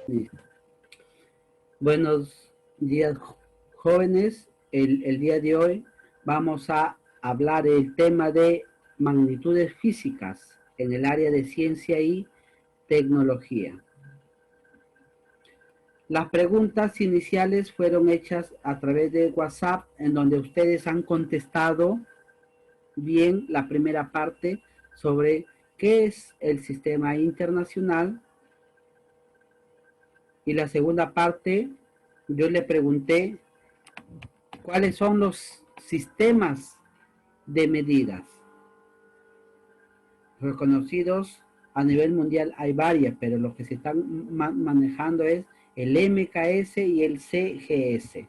Listo. Buenos días, jóvenes. El día de hoy vamos a hablar del tema de magnitudes físicas en el área de ciencia y tecnología. Las preguntas iniciales fueron hechas a través de WhatsApp, en donde ustedes han contestado bien la primera parte sobre qué es el sistema internacional, y la segunda parte yo le pregunté cuáles son los sistemas de medidas reconocidos a nivel mundial. Hay varias, pero los que se están manejando es el MKS y el CGS.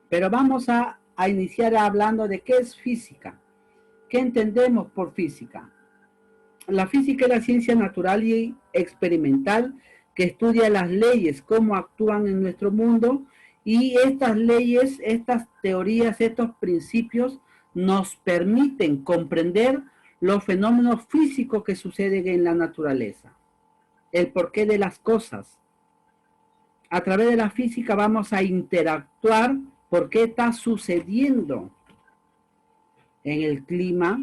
Pero vamos a iniciar hablando de qué es física. ¿Qué entendemos por física? La física es la ciencia natural y experimental que estudia las leyes, cómo actúan en nuestro mundo, y estas leyes, estas teorías, estos principios nos permiten comprender los fenómenos físicos que suceden en la naturaleza, el porqué de las cosas. A través de la física vamos a interactuar por qué está sucediendo en el clima,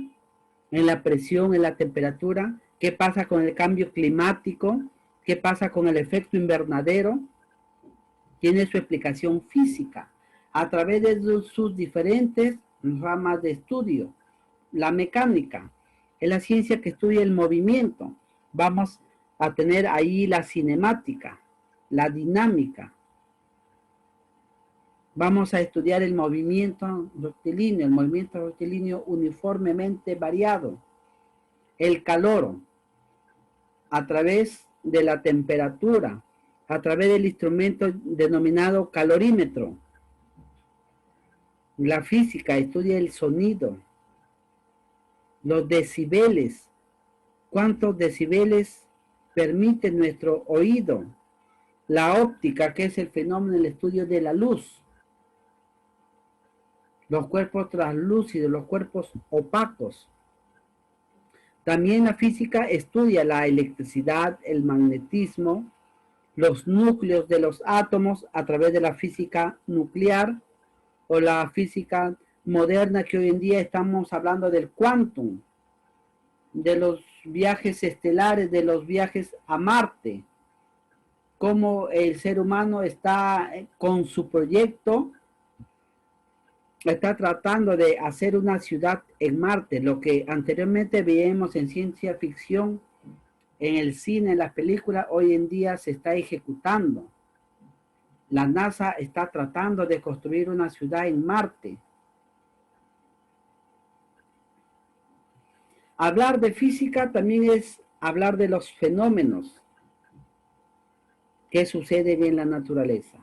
en la presión, en la temperatura, qué pasa con el cambio climático, qué pasa con el efecto invernadero. Tiene su explicación física a través de sus diferentes ramas de estudio. La mecánica es la ciencia que estudia el movimiento. Vamos a tener ahí la cinemática, la dinámica. Vamos a estudiar el movimiento rectilíneo uniformemente variado. El calor, a través de la temperatura, a través del instrumento denominado calorímetro. La física estudia el sonido, los decibeles, cuántos decibeles permite nuestro oído. La óptica, que es el fenómeno del estudio de la luz. Los cuerpos translúcidos, los cuerpos opacos. También la física estudia la electricidad, el magnetismo, los núcleos de los átomos a través de la física nuclear, o la física moderna, que hoy en día estamos hablando del quantum, de los viajes estelares, de los viajes a Marte, cómo el ser humano está con su proyecto, está tratando de hacer una ciudad en Marte, lo que anteriormente veíamos en ciencia ficción, en el cine, en las películas, hoy en día se está ejecutando. La NASA está tratando de construir una ciudad en Marte. Hablar de física también es hablar de los fenómenos que suceden en la naturaleza.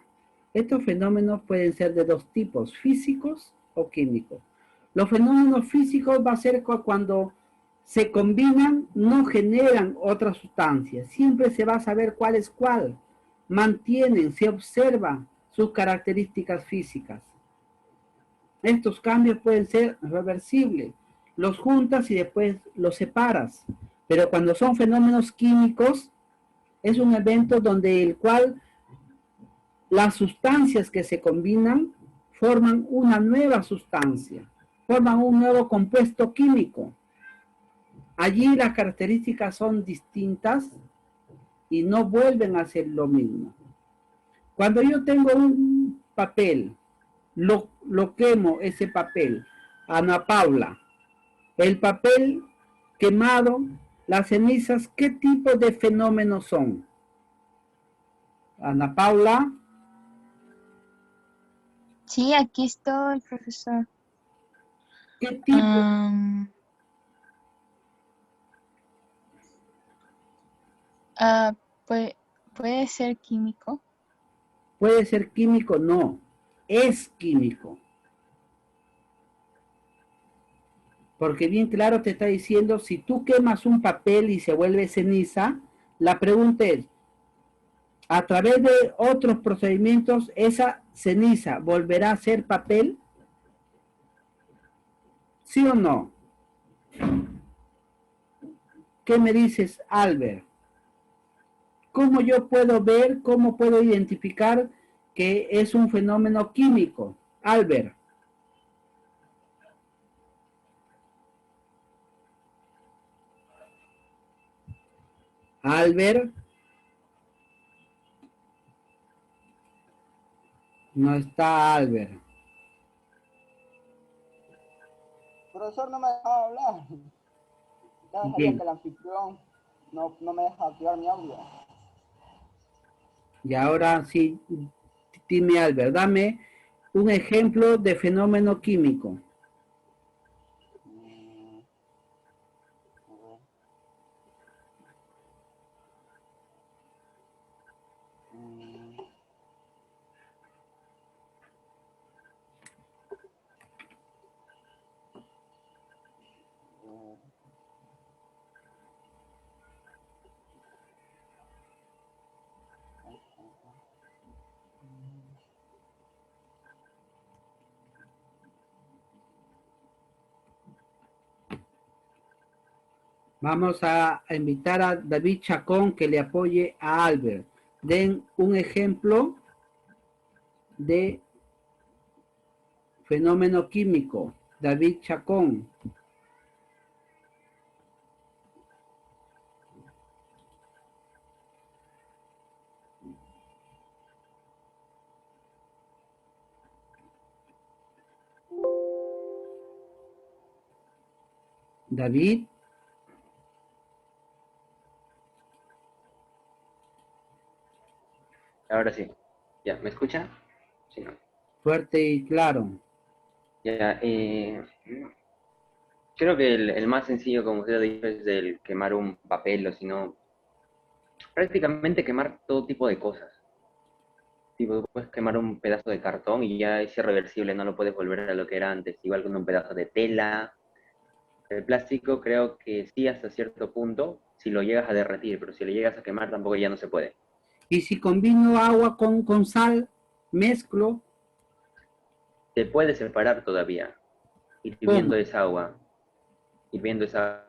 Estos fenómenos pueden ser de dos tipos, físicos o químicos. Los fenómenos físicos va a ser cuando se combinan, no generan otra sustancia. Siempre se va a saber cuál es cuál. Mantienen, se observa sus características físicas. Estos cambios pueden ser reversibles. Los juntas y después los separas. Pero cuando son fenómenos químicos, es un evento donde el cual las sustancias que se combinan forman una nueva sustancia, forman un nuevo compuesto químico. Allí las características son distintas y no vuelven a ser lo mismo. Cuando yo tengo un papel, lo quemo ese papel, Ana Paula, el papel quemado, las cenizas, ¿qué tipo de fenómenos son? Ana Paula. Sí, aquí estoy, profesor. ¿Qué tipo? Puede, puede ser químico. Puede ser químico, no, es químico. Porque bien claro te está diciendo, si tú quemas un papel y se vuelve ceniza, la pregunta es, a través de otros procedimientos, ¿esa ceniza volverá a ser papel? ¿Sí o no? ¿Qué me dices, Albert? ¿Cómo yo puedo ver, cómo puedo identificar que es un fenómeno químico? Albert. Albert. No está Albert. Profesor, no me dejaba hablar. Ya sabía que el anfitrión no me deja activar mi audio. Y ahora sí, dime Albert, dame un ejemplo de fenómeno químico. Vamos a invitar a David Chacón que le apoye a Albert. Den un ejemplo de fenómeno químico. David Chacón. David. Ahora sí. ¿Ya? ¿Me escucha? Sí, ¿no? Fuerte y claro. Ya, creo que el más sencillo, como usted ha dicho, es el quemar un papel o si no, prácticamente quemar todo tipo de cosas. Tipo, puedes quemar un pedazo de cartón y ya es irreversible, no lo puedes volver a lo que era antes. Igual con un pedazo de tela. El plástico creo que sí hasta cierto punto, si lo llegas a derretir, pero si lo llegas a quemar tampoco ya no se puede. Y si combino agua con sal, mezclo, Se puede separar todavía, ¿cómo? hirviendo esa agua, hirviendo esa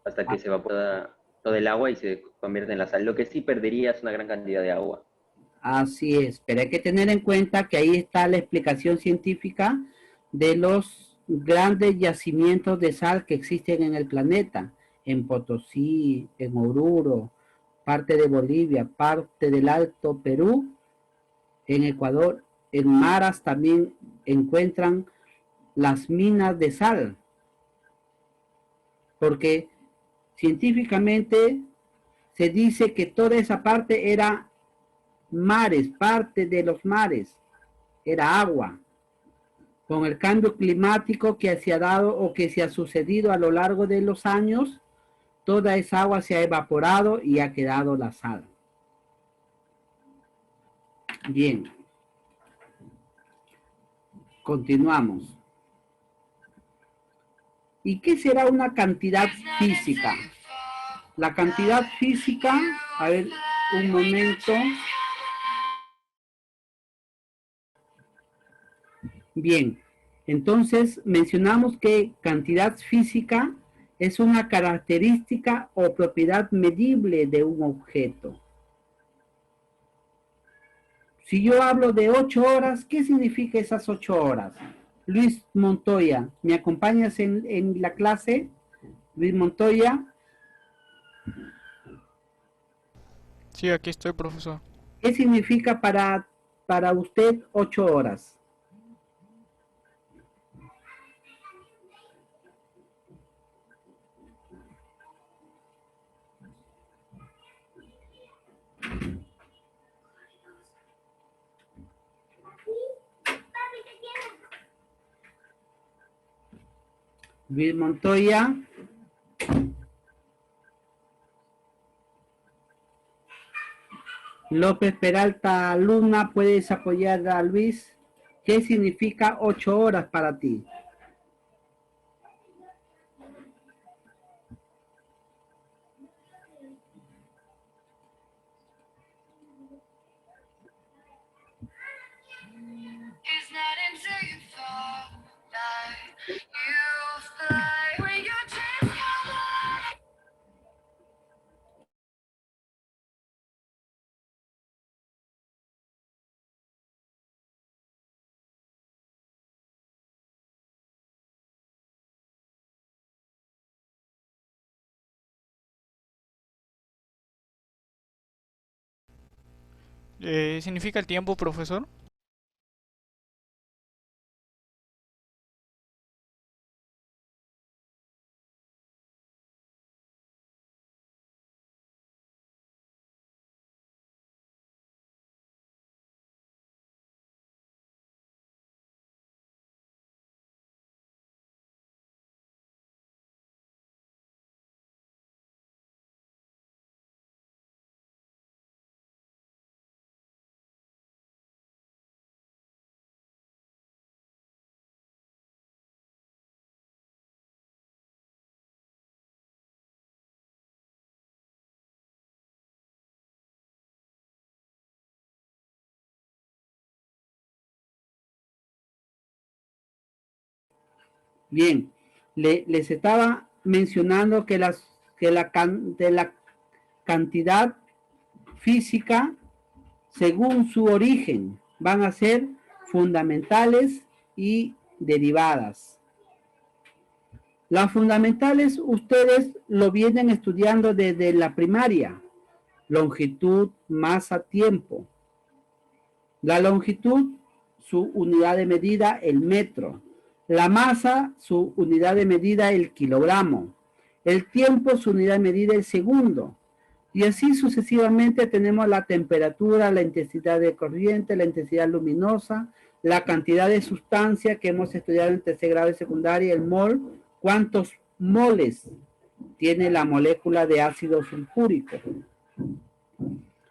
hasta Ah, que se evapora todo el agua y se convierte en la sal. Lo que sí perdería es una gran cantidad de agua. así es, pero hay que tener en cuenta que ahí está la explicación científica de los grandes yacimientos de sal que existen en el planeta, en Potosí, en Oruro, parte de Bolivia, parte del Alto Perú, en Ecuador, en Maras también encuentran las minas de sal, porque científicamente se dice que toda esa parte era mares, parte de los mares, era agua. Con el cambio climático que se ha dado o que se ha sucedido a lo largo de los años, toda esa agua se ha evaporado y ha quedado la sal. Bien, continuamos. ¿Y qué será una cantidad física? La cantidad física, a ver, un momento. Bien, entonces mencionamos que cantidad física es una característica o propiedad medible de un objeto. Si yo hablo de 8 horas, ¿qué significa esas 8 horas? Luis Montoya, ¿me acompañas en la clase? Luis Montoya, Sí, aquí estoy, profesor. ¿qué significa para usted 8 horas? Luis Montoya, López Peralta Luna, ¿puedes apoyar a Luis? ¿Qué significa 8 horas para ti? It's not until you fall that you fly. When your dreams come alive. ¿Significa el tiempo, profesor? Bien, les estaba mencionando que de la cantidad física, según su origen, van a ser fundamentales y derivadas. Las fundamentales ustedes lo vienen estudiando desde la primaria. Longitud, masa, tiempo. La longitud, su unidad de medida, el metro. La masa, su unidad de medida, el kilogramo. El tiempo, su unidad de medida, el segundo. Y así sucesivamente tenemos la temperatura, la intensidad de corriente, la intensidad luminosa, la cantidad de sustancia que hemos estudiado en tercer grado de secundaria, el mol, cuántos moles tiene la molécula de ácido sulfúrico.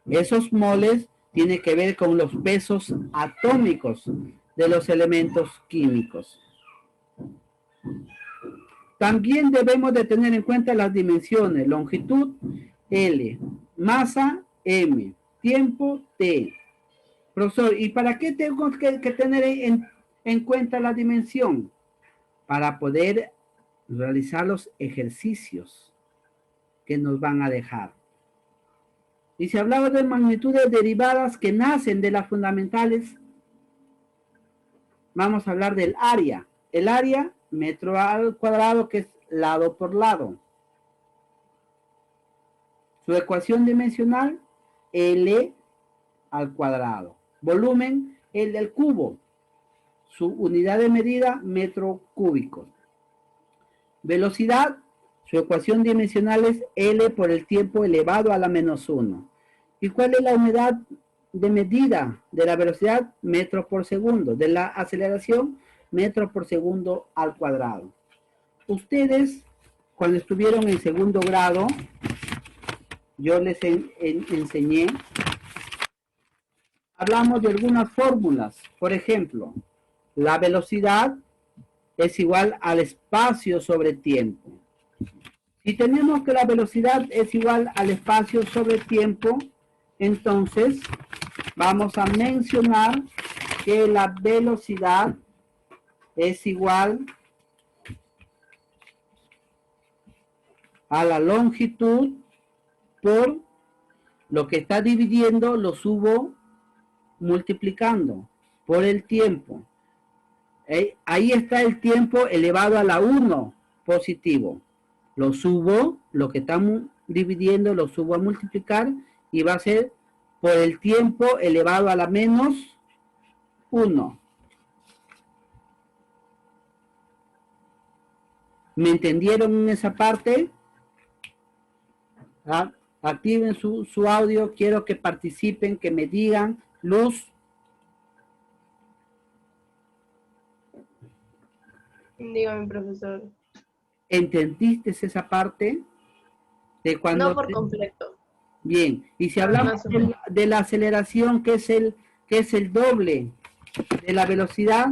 Esos moles tienen que ver con los pesos atómicos de los elementos químicos. También debemos de tener en cuenta las dimensiones, longitud L, masa M, tiempo T. Profesor, ¿y para qué tengo que tener en cuenta la dimensión? Para poder realizar los ejercicios que nos van a dejar. Y si hablamos de magnitudes derivadas que nacen de las fundamentales, vamos a hablar del área. El área, metro al cuadrado, que es lado por lado. Su ecuación dimensional, L al cuadrado. Volumen, L del cubo. Su unidad de medida, metro cúbico. Velocidad, su ecuación dimensional es L por el tiempo elevado a la menos 1. ¿Y cuál es la unidad de medida de la velocidad? Metros por segundo. De la aceleración, metros por segundo al cuadrado. Ustedes, cuando estuvieron en segundo grado, yo les enseñé, hablamos de algunas fórmulas. Por ejemplo, la velocidad es igual al espacio sobre tiempo. Si tenemos que la velocidad es igual al espacio sobre tiempo, entonces vamos a mencionar que la velocidad es igual a la longitud por lo que está dividiendo, lo subo multiplicando por el tiempo. Ahí está el tiempo elevado a la 1 positivo. Lo subo, lo que estamos dividiendo, lo subo a multiplicar y va a ser por el tiempo elevado a la menos 1. ¿Me entendieron en esa parte? Activen su audio, quiero que participen, que me digan, Luz. Dígame, profesor. ¿Entendiste esa parte? De cuando No por completo. Bien, y si hablamos de la aceleración, que es el doble de la velocidad,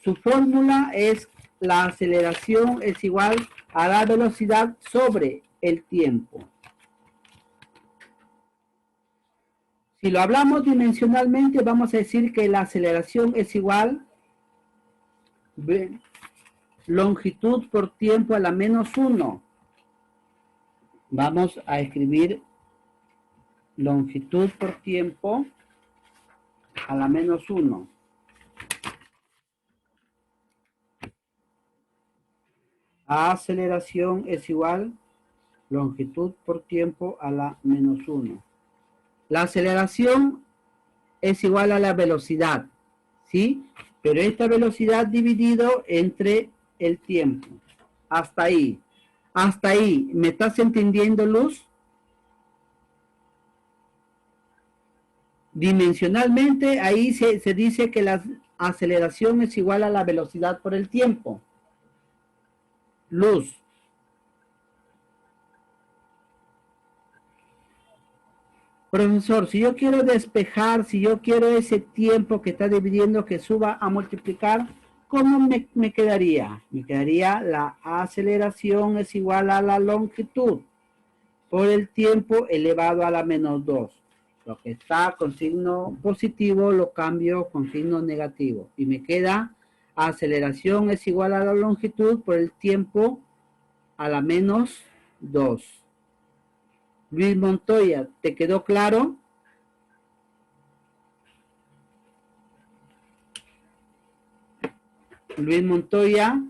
su fórmula es la aceleración es igual a la velocidad sobre el tiempo. Si lo hablamos dimensionalmente, vamos a decir que la aceleración es igual longitud por tiempo a la menos 1. Vamos a escribir longitud por tiempo a la menos 1. Aceleración es igual longitud por tiempo a la menos 1. La aceleración es igual a la velocidad, ¿sí? Pero esta velocidad dividido entre el tiempo. Hasta ahí. Hasta ahí. ¿Me estás entendiendo, Luz? Dimensionalmente, ahí se dice que la aceleración es igual a la velocidad por el tiempo. Luz. Profesor, si yo quiero despejar, si yo quiero ese tiempo que está dividiendo que suba a multiplicar, ¿cómo me quedaría? Me quedaría la aceleración es igual a la longitud por el tiempo elevado a la menos 2. Lo que está con signo positivo lo cambio con signo negativo. Y me queda aceleración es igual a la longitud por el tiempo a la menos 2. Luis Montoya, ¿te quedó claro? Luis Montoya.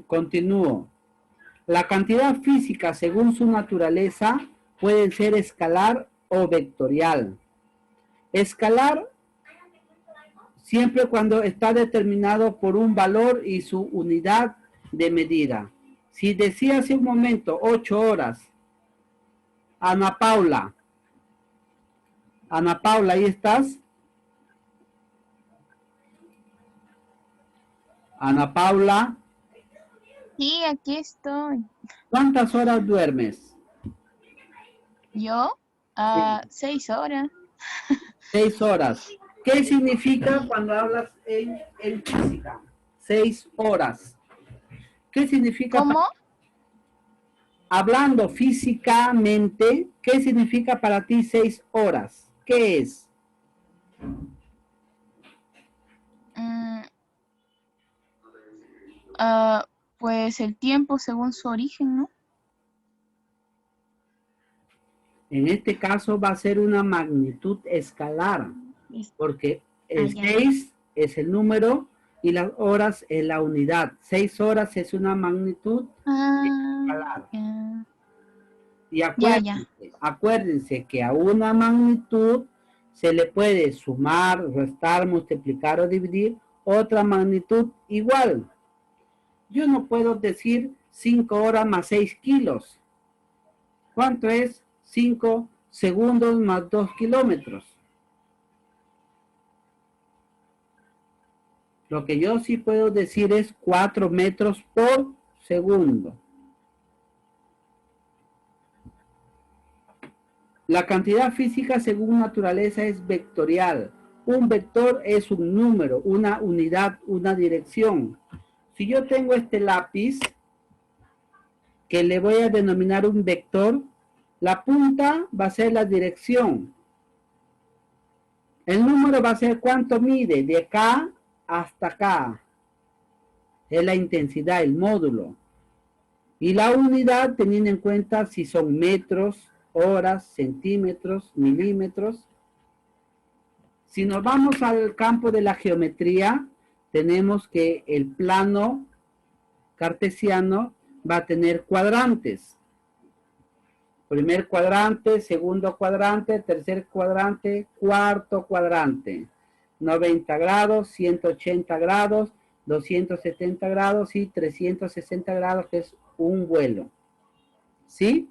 Continúo. La cantidad física, según su naturaleza, puede ser escalar o vectorial. Escalar siempre cuando está determinado por un valor y su unidad de medida. Si decía hace un momento 8 horas, Ana Paula, ¿ahí estás? Ana Paula. Sí, aquí estoy. ¿Cuántas horas duermes? ¿Yo? 6 horas. 6 horas. ¿Qué significa cuando hablas en física? 6 horas. ¿Qué significa? ¿Cómo? Hablando físicamente, ¿qué significa para ti 6 horas? ¿Qué es? Pues el tiempo según su origen, ¿no? En este caso va a ser una magnitud escalar, porque el 6 es el número y las horas es la unidad. 6 horas es una magnitud escalar. Y acuérdense que a una magnitud se le puede sumar, restar, multiplicar o dividir otra magnitud igual. Yo no puedo decir 5 horas más 6 kilos. ¿Cuánto es? 5 segundos más 2 kilómetros. Lo que yo sí puedo decir es 4 metros por segundo. La cantidad física según naturaleza es vectorial. Un vector es un número, una unidad, una dirección. Si yo tengo este lápiz, que le voy a denominar un vector, la punta va a ser la dirección. El número va a ser cuánto mide, de acá hasta acá. Es la intensidad, el módulo. Y la unidad, teniendo en cuenta si son metros, horas, centímetros, milímetros. Si nos vamos al campo de la geometría, tenemos que el plano cartesiano va a tener cuadrantes. Primer cuadrante, segundo cuadrante, tercer cuadrante, cuarto cuadrante. 90 grados, 180 grados, 270 grados y 360 grados, que es un vuelo. ¿Sí?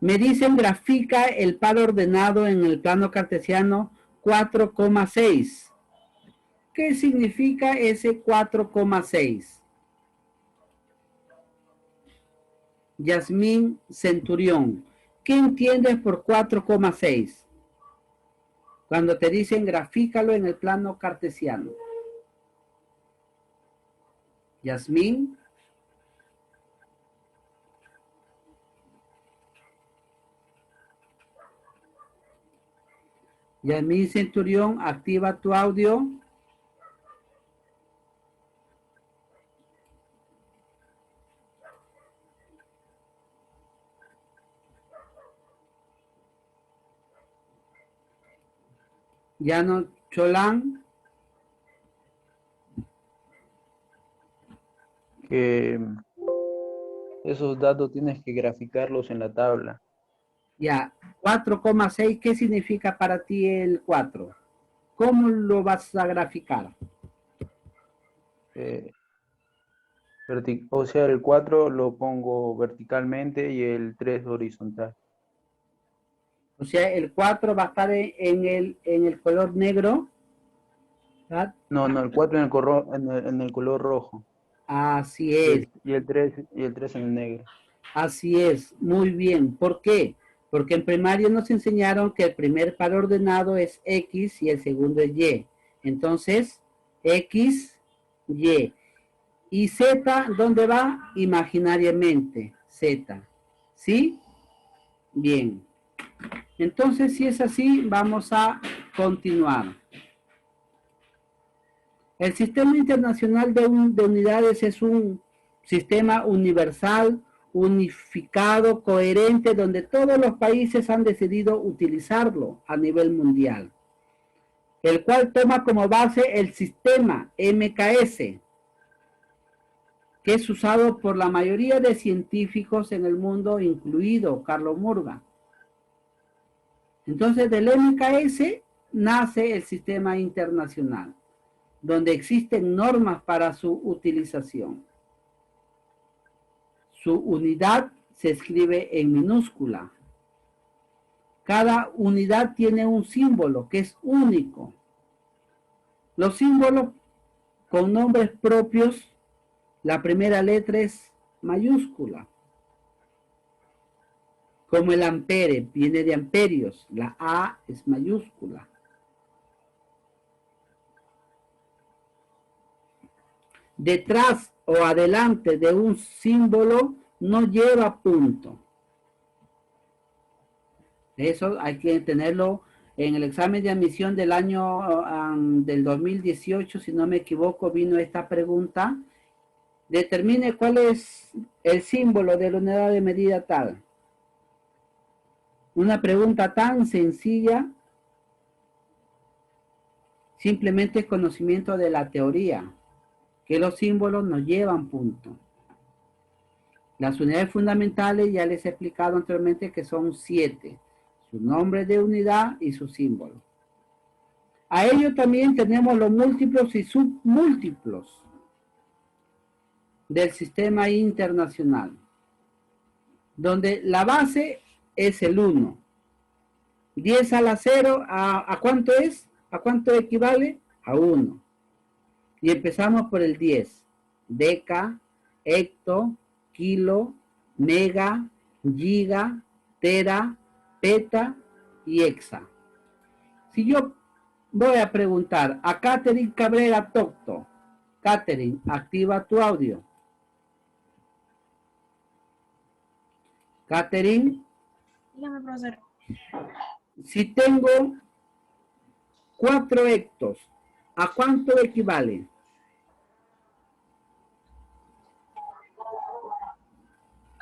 Me dicen grafica el par ordenado en el plano cartesiano 4,6. ¿Qué significa ese 4,6? Yasmín Centurión, ¿qué entiendes por 4,6? Cuando te dicen grafícalo en el plano cartesiano. Yasmín. Yasmín Centurión, activa tu audio. Llano Cholán, Que esos datos tienes que graficarlos en la tabla. ya. 4,6, ¿qué significa para ti el 4? ¿Cómo lo vas a graficar? Eh, o sea, el 4 lo pongo verticalmente y el 3 horizontal. O sea, el 4 va a estar en el color negro, ¿verdad? No, el 4 en el color rojo. Así Y es. el 3 en el negro. Así es, muy bien. ¿Por qué? Porque en primaria nos enseñaron que el primer par ordenado es X y el segundo es Y. Entonces, X, Y. Y Z, ¿dónde va? Imaginariamente, Z. ¿Sí? Bien. Entonces, si es así, vamos a continuar. El Sistema Internacional de Unidades es un sistema universal, unificado, coherente, donde todos los países han decidido utilizarlo a nivel mundial, el cual toma como base el sistema MKS, que es usado por la mayoría de científicos en el mundo, incluido Carlos Murga. Entonces, del MKS nace el sistema internacional, donde existen normas para su utilización. Su unidad se escribe en minúscula. Cada unidad tiene un símbolo que es único. Los símbolos con nombres propios, la primera letra es mayúscula. Como el ampere, viene de amperios, la A es mayúscula. Detrás o adelante de un símbolo no lleva punto. Eso hay que tenerlo en el examen de admisión del año del 2018, si no me equivoco, vino esta pregunta. Determine cuál es el símbolo de la unidad de medida tal. Una pregunta tan sencilla, simplemente es conocimiento de la teoría, que los símbolos nos llevan punto. Las unidades fundamentales ya les he explicado anteriormente que son 7. Su nombre de unidad y su símbolo. A ello también tenemos los múltiplos y submúltiplos del sistema internacional, donde la base es el 1. 10 a la 0, ¿a cuánto es? ¿A cuánto equivale? A 1. Y empezamos por el 10. Deca, hecto, kilo, mega, giga, tera, peta y hexa. Si yo voy a preguntar a Catherine Cabrera Tocto, Catherine, activa tu audio. Catherine. Dígame, profesor. Si tengo 4 hectos, ¿a cuánto equivale?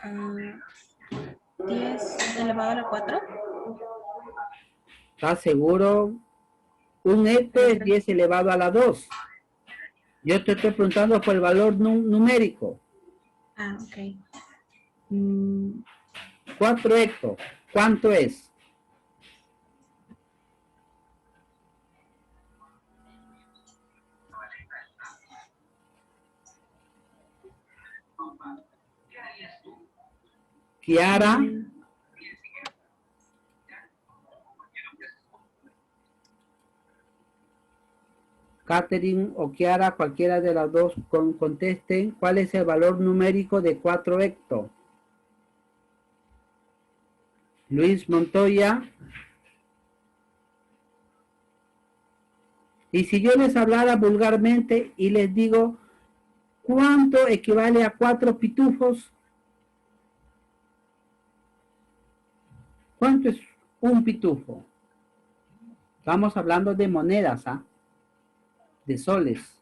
Uh, 10 elevado a la 4. ¿Estás seguro? Un hecto es 10 elevado a la 2. Yo te estoy preguntando por el valor numérico. Ah, ok. 4 hectos, ¿cuánto es? Kiara. Catherine o Kiara, cualquiera de las dos contesten. ¿Cuál es el valor numérico de 4 hectos? Luis Montoya. Y si yo les hablara vulgarmente y les digo, ¿cuánto equivale a 4 pitufos? ¿Cuánto es un pitufo? Estamos hablando de monedas, ¿ah? De soles.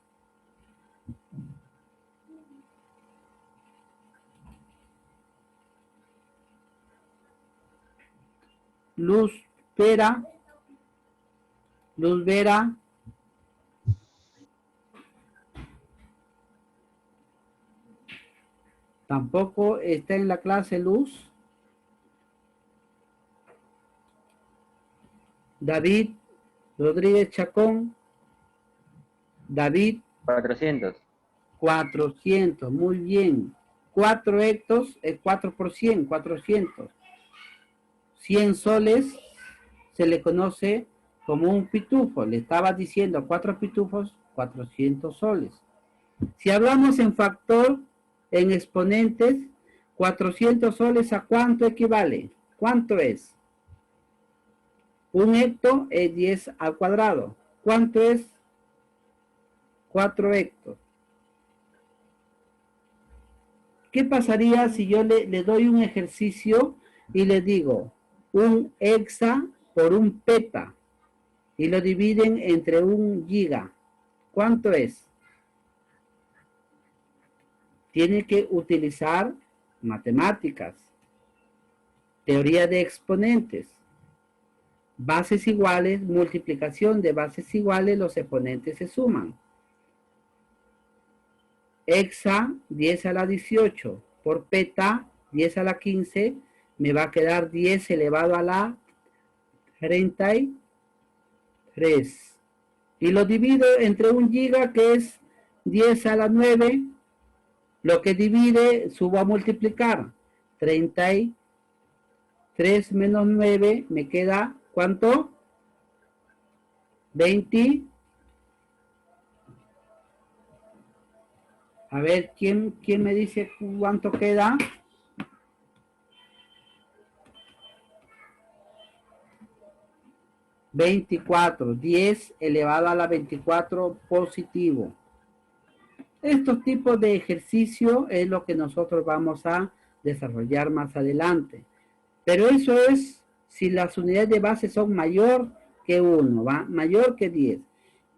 Luz Pera. Luz Vera. Tampoco está en la clase Luz. David Rodríguez Chacón. David. 400. 400, muy bien. 4 hectos es 4 por 100, 400. 100 soles se le conoce como un pitufo. Le estaba diciendo 4 pitufos, 400 soles. Si hablamos en factor, en exponentes, 400 soles, ¿a cuánto equivale? ¿Cuánto es? Un hecto es 10 al cuadrado. ¿Cuánto es? 4 hectos. ¿Qué pasaría si yo le doy un ejercicio y le digo un hexa por un peta y lo dividen entre 1 giga? ¿Cuánto es? Tiene que utilizar matemáticas, teoría de exponentes, bases iguales, multiplicación de bases iguales, los exponentes se suman. Hexa 10 a la 18 por peta 10 a la 15 me va a quedar 10 elevado a la 33 y lo divido entre 1 giga que es 10 a la 9, lo que divide subo a multiplicar 33 menos 9 me queda ¿cuánto? 20. A ver, ¿quién me dice cuánto queda? ¿24? 10 elevado a la 24 positivo. Estos tipos de ejercicio es lo que nosotros vamos a desarrollar más adelante. Pero eso es si las unidades de base son mayor que 1, ¿va? Mayor que 10.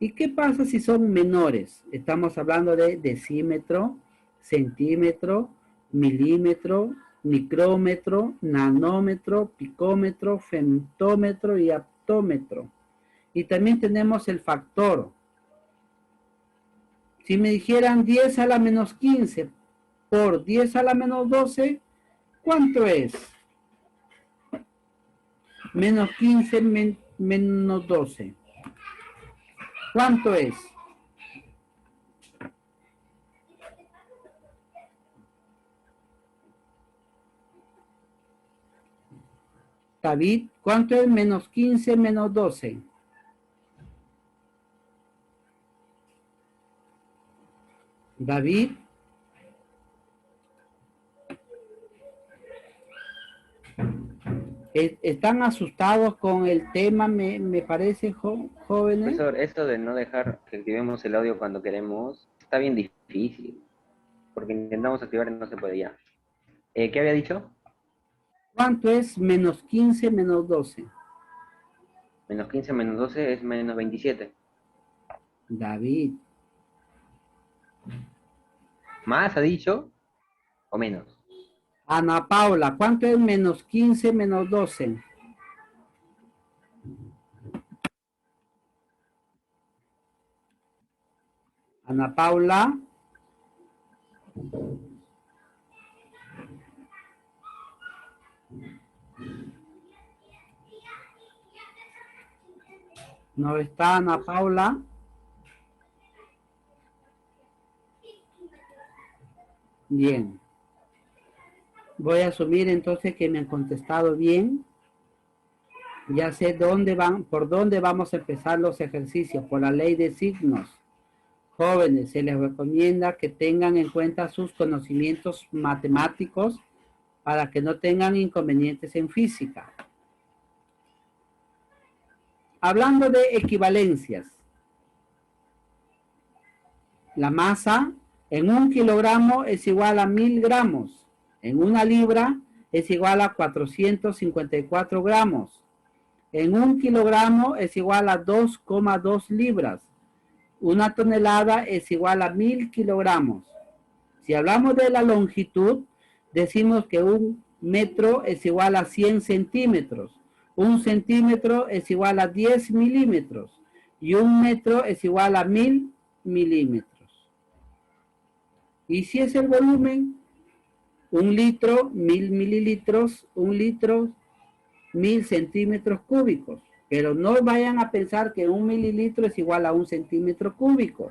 ¿Y qué pasa si son menores? Estamos hablando de decímetro, centímetro, milímetro, micrómetro, nanómetro, picómetro, femtómetro y aptómetro. Y también tenemos el factor. Si me dijeran 10 a la menos 15 por 10 a la menos 12, ¿cuánto es? Menos 15 menos 12. ¿Cuánto es? David, ¿cuánto es menos 15 menos 12? David. ¿Están asustados con el tema, me parece, jóvenes? Profesor, esto de no dejar que activemos el audio cuando queremos está bien difícil, porque intentamos activar y no se puede ya. ¿Qué había dicho? ¿Cuánto es menos 15 menos 12? Menos 15 menos 12 es menos 27. David. ¿Más ha dicho? ¿O menos? Ana Paula, ¿cuánto es menos 15 menos 12? Ana Paula. ¿No está Ana Paula? Bien. Voy a asumir entonces que me han contestado bien. Ya sé dónde van, por dónde vamos a empezar los ejercicios, por la ley de signos. Jóvenes, se les recomienda que tengan en cuenta sus conocimientos matemáticos para que no tengan inconvenientes en física. Hablando de equivalencias. La masa en 1 kilogramo es igual a 1000 gramos. En 1 libra es igual a 454 gramos. En 1 kilogramo es igual a 2,2 libras. 1 tonelada es igual a 1000 kilogramos. Si hablamos de la longitud, decimos que 1 metro es igual a 100 centímetros. 1 centímetro es igual a 10 milímetros. Y 1 metro es igual a 1000 milímetros. Y si es el volumen, 1 litro, 1000 mililitros, 1 litro, 1000 centímetros cúbicos. Pero no vayan a pensar que 1 mililitro es igual a 1 centímetro cúbico.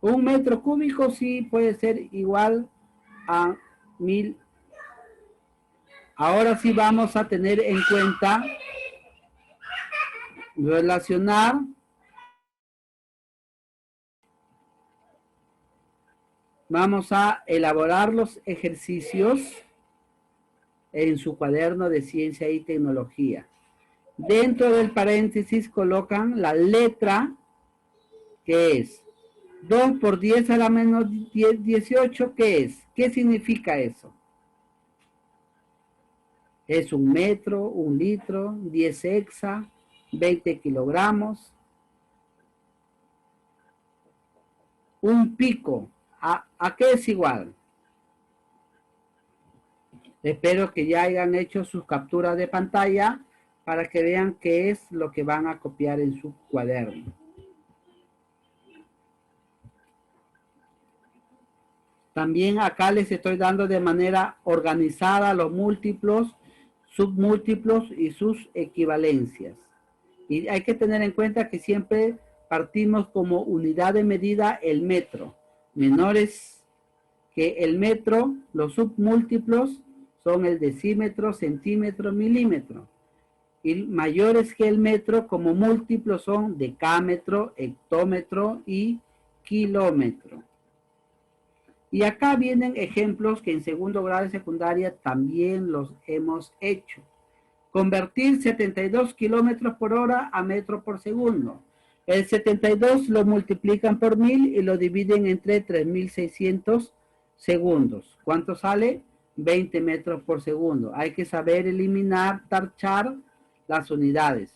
1 metro cúbico sí puede ser igual a 1000. Ahora sí vamos a tener en cuenta relacionar vamos a elaborar los ejercicios en su cuaderno de ciencia y tecnología. Dentro del paréntesis colocan la letra que es 2 por 10 a la menos 18, ¿qué es? ¿Qué significa eso? Es 1 metro, 1 litro, 10 hexa, 20 kilogramos. Un pico, ¿a qué es igual? Espero que ya hayan hecho sus capturas de pantalla para que vean qué es lo que van a copiar en su cuaderno. También acá les estoy dando de manera organizada los múltiplos, submúltiplos y sus equivalencias. Y hay que tener en cuenta que siempre partimos como unidad de medida el metro. Menores que el metro, los submúltiplos son el decímetro, centímetro, milímetro. Y mayores que el metro como múltiplos son decámetro, hectómetro y kilómetro. Y acá vienen ejemplos que en segundo grado de secundaria también los hemos hecho. Convertir 72 kilómetros por hora a metro por segundo. El 72 lo multiplican por 1000 y lo dividen entre 3600 segundos. ¿Cuánto sale? 20 metros por segundo. Hay que saber eliminar, tachar las unidades.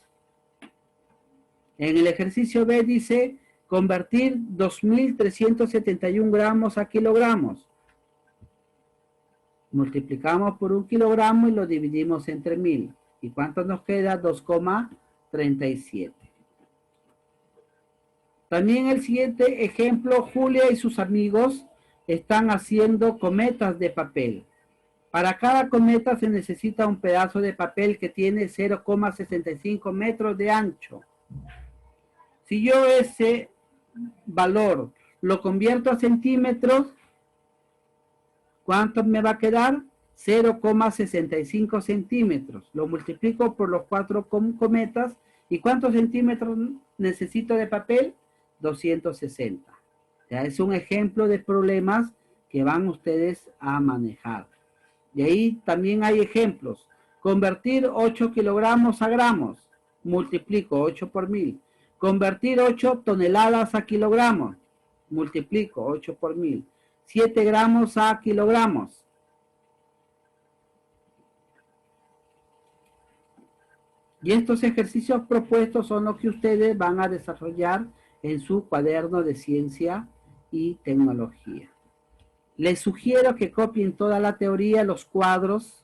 En el ejercicio B dice convertir 2371 gramos a kilogramos. Multiplicamos por 1 kilogramo y lo dividimos entre 1000. ¿Y cuánto nos queda? 2,37. También el siguiente ejemplo, Julia y sus amigos están haciendo cometas de papel. Para cada cometa se necesita un pedazo de papel que tiene 0,65 metros de ancho. Si yo ese valor lo convierto a centímetros, ¿cuánto me va a quedar? 0,65 centímetros. Lo multiplico por los 4 cometas. ¿Y cuántos centímetros necesito de papel? 260. Ya es un ejemplo de problemas que van ustedes a manejar. Y ahí también hay ejemplos. Convertir 8 kilogramos a gramos. Multiplico 8 por 1000. Convertir 8 toneladas a kilogramos. Multiplico 8 por 1000. 7 gramos a kilogramos. Y estos ejercicios propuestos son los que ustedes van a desarrollar en su cuaderno de ciencia y tecnología. Les sugiero que copien toda la teoría, los cuadros,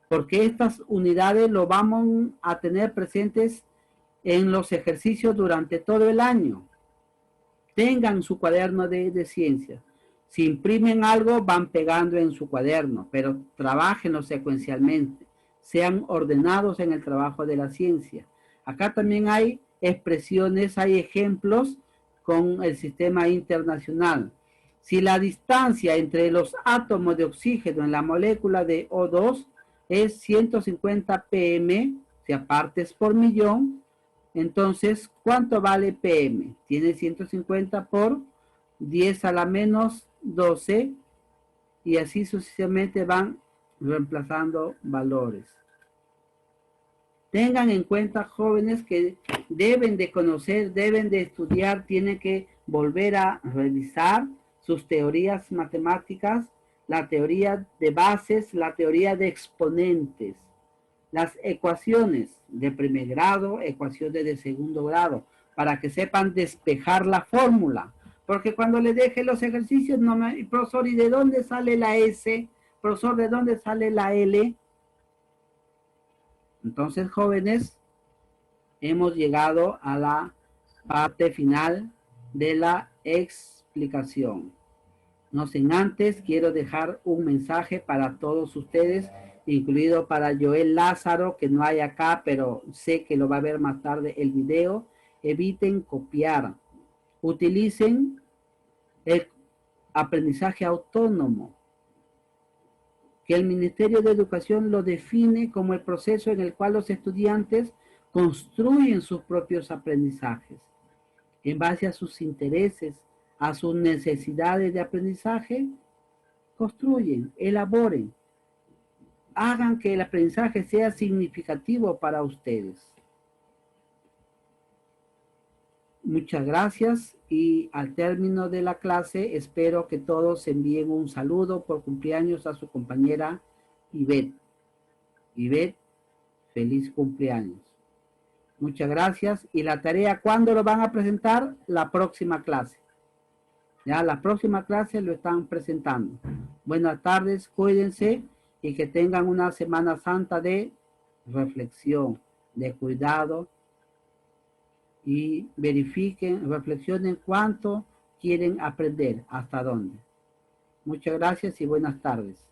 porque estas unidades lo vamos a tener presentes en los ejercicios durante todo el año. Tengan su cuaderno de ciencia. Si imprimen algo, van pegando en su cuaderno, pero trabajenlo secuencialmente. Sean ordenados en el trabajo de la ciencia. Acá también hay expresiones, hay ejemplos con el sistema internacional. Si la distancia entre los átomos de oxígeno en la molécula de O2 es 150 pm, o sea, partes por millón, entonces, ¿cuánto vale pm? Tiene 150 por 10 a la menos 12 y así sucesivamente van reemplazando valores. Tengan en cuenta, jóvenes, que deben de conocer, deben de estudiar, tienen que volver a revisar sus teorías matemáticas, la teoría de bases, la teoría de exponentes, las ecuaciones de primer grado, ecuaciones de segundo grado, para que sepan despejar la fórmula. Porque cuando les deje los ejercicios, no me, profesor, ¿y de dónde sale la S? Profesor, ¿de dónde sale la L? Entonces, jóvenes, hemos llegado a la parte final de la explicación. No sin antes, quiero dejar un mensaje para todos ustedes, incluido para Joel Lázaro, que no hay acá, pero sé que lo va a ver más tarde el video. Eviten copiar. Utilicen el aprendizaje autónomo, que el Ministerio de Educación lo define como el proceso en el cual los estudiantes construyen sus propios aprendizajes en base a sus intereses, a sus necesidades de aprendizaje. Construyen, elaboren, hagan que el aprendizaje sea significativo para ustedes. Muchas gracias y al término de la clase espero que todos envíen un saludo por cumpleaños a su compañera Ivette. Ivette, feliz cumpleaños. Muchas gracias. Y la tarea, ¿cuándo lo van a presentar? La próxima clase. Ya la próxima clase lo están presentando. Buenas tardes, cuídense y que tengan una Semana Santa de reflexión, de cuidado, y verifiquen, reflexionen cuánto quieren aprender, hasta dónde. Muchas gracias y buenas tardes.